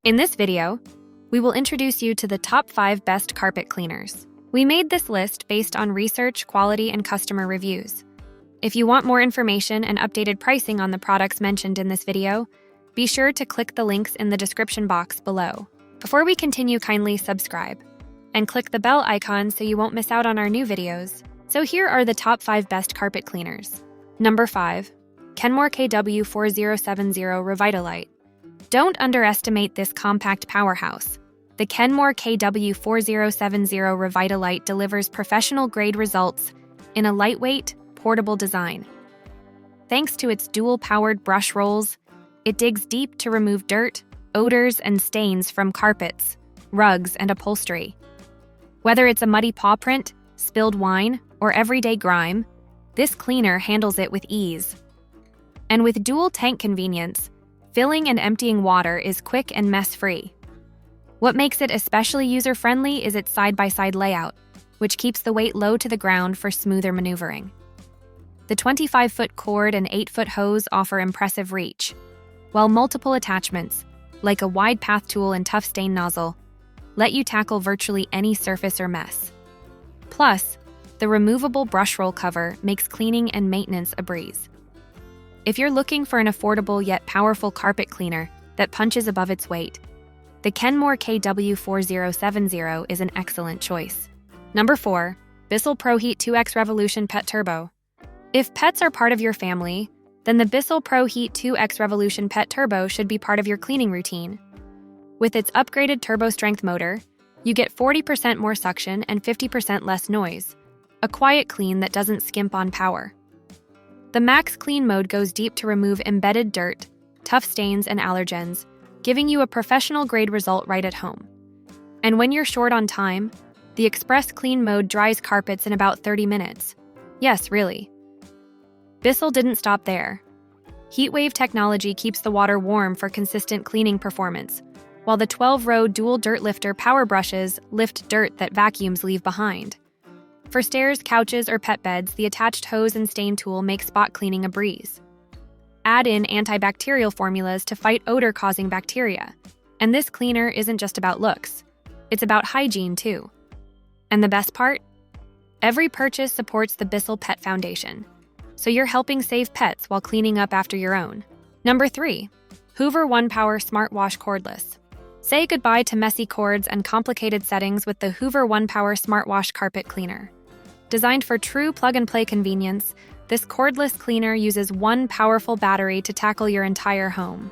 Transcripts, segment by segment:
In this video, we will introduce you to the top 5 best carpet cleaners. We made this list based on research, quality, and customer reviews. If you want more information and updated pricing on the products mentioned in this video, be sure to click the links in the description box below. Before we continue, kindly subscribe and click the bell icon so you won't miss out on our new videos. So here are the top 5 best carpet cleaners. Number 5. Kenmore KW4070 Revitalite. Don't underestimate this compact powerhouse. The Kenmore KW4070 Revitalite delivers professional-grade results in a lightweight, portable design. Thanks to its dual-powered brush rolls, it digs deep to remove dirt, odors, and stains from carpets, rugs, and upholstery. Whether it's a muddy paw print, spilled wine, or everyday grime, this cleaner handles it with ease. And with dual tank convenience, filling and emptying water is quick and mess-free. What makes it especially user-friendly is its side-by-side layout, which keeps the weight low to the ground for smoother maneuvering. The 25-foot cord and 8-foot hose offer impressive reach, while multiple attachments, like a wide path tool and tough stain nozzle, let you tackle virtually any surface or mess. Plus, the removable brush roll cover makes cleaning and maintenance a breeze. If you're looking for an affordable yet powerful carpet cleaner that punches above its weight, the Kenmore KW4070 is an excellent choice. Number 4. Bissell ProHeat 2X Revolution Pet Turbo. If pets are part of your family, then the Bissell ProHeat 2X Revolution Pet Turbo should be part of your cleaning routine. With its upgraded turbo strength motor, you get 40% more suction and 50% less noise, a quiet clean that doesn't skimp on power. The Max Clean mode goes deep to remove embedded dirt, tough stains, and allergens, giving you a professional-grade result right at home. And when you're short on time, the Express Clean mode dries carpets in about 30 minutes. Yes, really. Bissell didn't stop there. Heatwave technology keeps the water warm for consistent cleaning performance, while the 12-row dual dirt lifter power brushes lift dirt that vacuums leave behind. For stairs, couches, or pet beds, the attached hose and stain tool makes spot cleaning a breeze. Add in antibacterial formulas to fight odor-causing bacteria. And this cleaner isn't just about looks. It's about hygiene, too. And the best part? Every purchase supports the Bissell Pet Foundation, so you're helping save pets while cleaning up after your own. Number 3. Hoover One Power Smartwash Cordless. Say goodbye to messy cords and complicated settings with the Hoover One Power Smartwash Carpet Cleaner. Designed for true plug-and-play convenience, this cordless cleaner uses one powerful battery to tackle your entire home.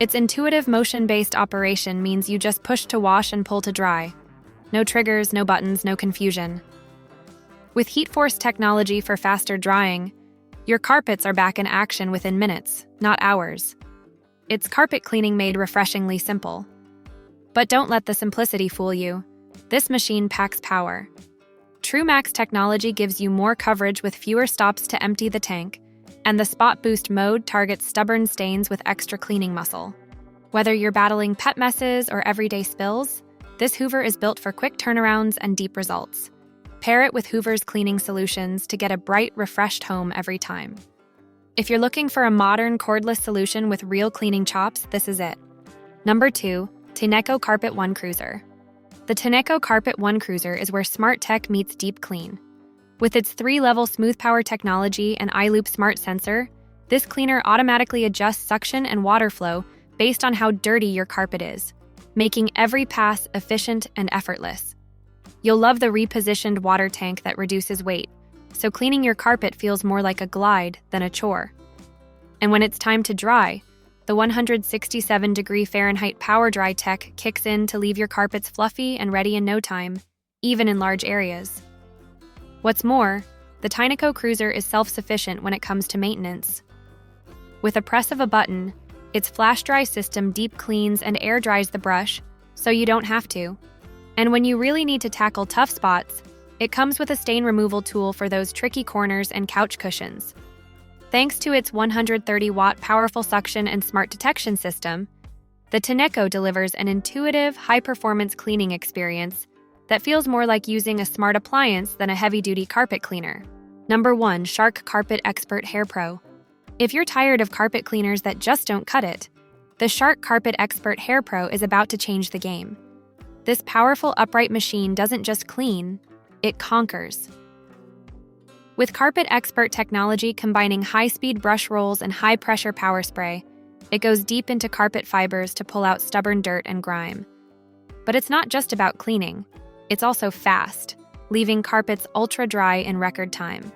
Its intuitive motion-based operation means you just push to wash and pull to dry. No triggers, no buttons, no confusion. With heat force technology for faster drying, your carpets are back in action within minutes, not hours. It's carpet cleaning made refreshingly simple. But don't let the simplicity fool you. This machine packs power. TrueMax technology gives you more coverage with fewer stops to empty the tank, and the Spot Boost mode targets stubborn stains with extra cleaning muscle. Whether you're battling pet messes or everyday spills, this Hoover is built for quick turnarounds and deep results. Pair it with Hoover's cleaning solutions to get a bright, refreshed home every time. If you're looking for a modern, cordless solution with real cleaning chops, this is it. Number 2. Tineco Carpet One Cruiser. The Tineco Carpet One Cruiser is where smart tech meets deep clean. With its 3-level smooth power technology and iLoop smart sensor, this cleaner automatically adjusts suction and water flow based on how dirty your carpet is, making every pass efficient and effortless. You'll love the repositioned water tank that reduces weight, so cleaning your carpet feels more like a glide than a chore. And when it's time to dry, the 167-degree Fahrenheit Power Dry tech kicks in to leave your carpets fluffy and ready in no time, even in large areas. What's more, the Tineco Cruiser is self-sufficient when it comes to maintenance. With a press of a button, its flash dry system deep cleans and air dries the brush, so you don't have to. And when you really need to tackle tough spots, it comes with a stain removal tool for those tricky corners and couch cushions. Thanks to its 130-watt powerful suction and smart detection system, the Tineco delivers an intuitive, high-performance cleaning experience that feels more like using a smart appliance than a heavy-duty carpet cleaner. Number 1. Shark Carpet Expert Hair Pro. If you're tired of carpet cleaners that just don't cut it, The Shark Carpet Expert Hair Pro is about to change the game. This powerful upright machine doesn't just clean, it conquers. With Carpet Expert technology combining high-speed brush rolls and high-pressure power spray, it goes deep into carpet fibers to pull out stubborn dirt and grime. But it's not just about cleaning, it's also fast, leaving carpets ultra-dry in record time.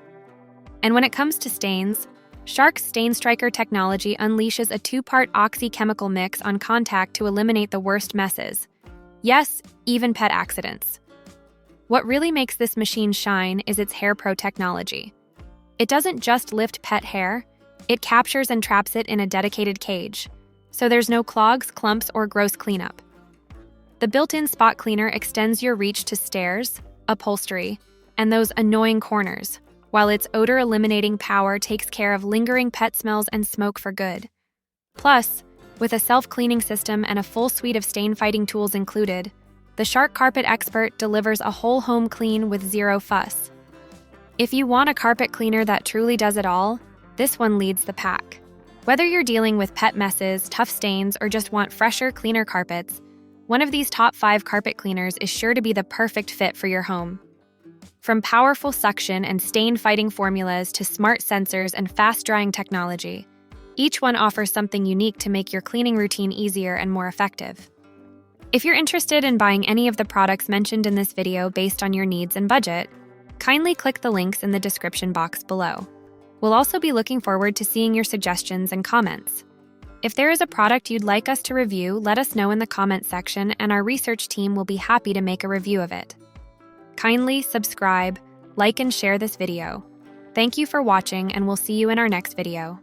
And when it comes to stains, Shark's Stain Striker technology unleashes a 2-part oxy-chemical mix on contact to eliminate the worst messes. Yes, even pet accidents. What really makes this machine shine is its Hair Pro technology. It doesn't just lift pet hair, it captures and traps it in a dedicated cage, so there's no clogs, clumps, or gross cleanup. The built-in spot cleaner extends your reach to stairs, upholstery, and those annoying corners, while its odor-eliminating power takes care of lingering pet smells and smoke for good. Plus, with a self-cleaning system and a full suite of stain-fighting tools included, the Shark Carpet Expert delivers a whole home clean with zero fuss. If you want a carpet cleaner that truly does it all, this one leads the pack. Whether you're dealing with pet messes, tough stains, or just want fresher, cleaner carpets, one of these top 5 carpet cleaners is sure to be the perfect fit for your home. From powerful suction and stain-fighting formulas to smart sensors and fast-drying technology, each one offers something unique to make your cleaning routine easier and more effective. If you're interested in buying any of the products mentioned in this video based on your needs and budget, kindly click the links in the description box below. We'll also be looking forward to seeing your suggestions and comments. If there is a product you'd like us to review, let us know in the comments section and our research team will be happy to make a review of it. Kindly subscribe, like, and share this video. Thank you for watching, and we'll see you in our next video.